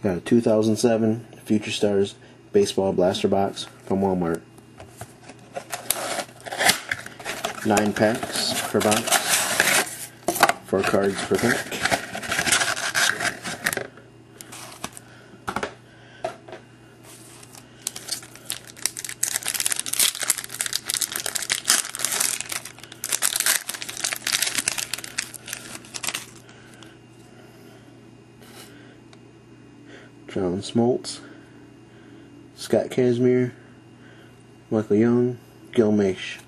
Got a 2007 Future Stars Baseball Blaster Box from Walmart. 9 packs per box. 4 cards per pack. John Smoltz, Scott Kazmir, Michael Young, Gil Mache.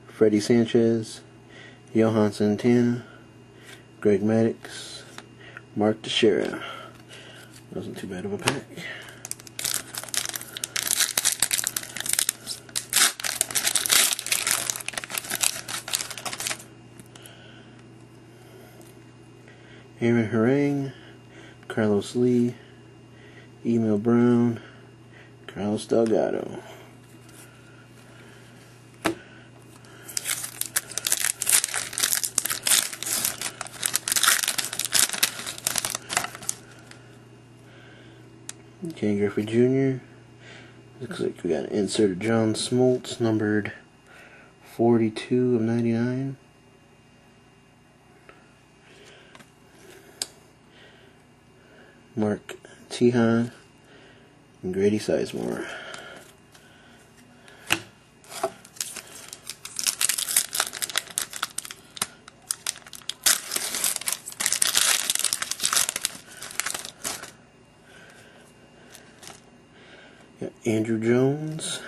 Freddie Sanchez, Johan Santana, Greg Maddux, Mark Teixeira. Wasn't too bad of a pack. Aaron Harang, Carlos Lee, Emil Brown, Carlos Delgado. Ken Griffey Jr. Looks like we got an insert of John Smoltz, numbered 42 of 99. Mark Tehan and Grady Sizemore. Got Andrew Jones,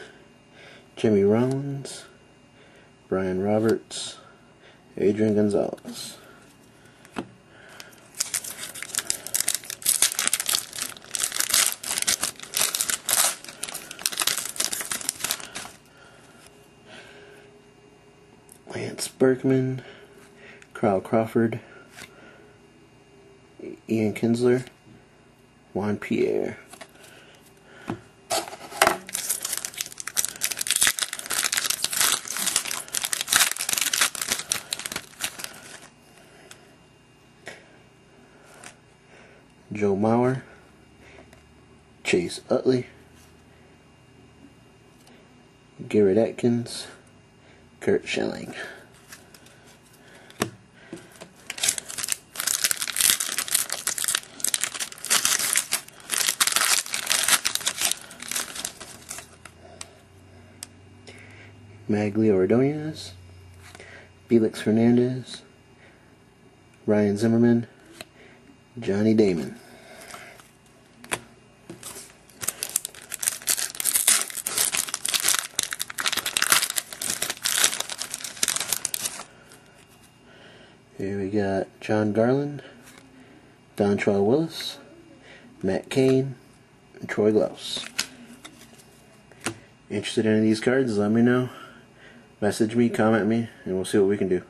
Jimmy Rollins, Brian Roberts, Adrian Gonzalez. Lance Berkman, Kyle Crawford, Ian Kinsler, Juan Pierre. Joe Mauer, Chase Utley, Garrett Atkins, Kurt Schilling. Maglio Ordonez, Felix Hernandez, Ryan Zimmerman, Johnny Damon. Here we got John Garland, Dontrelle Willis, Matt Cain, and Troy Glaus. Interested in any of these cards? Let me know. Message me, comment me, and we'll see what we can do.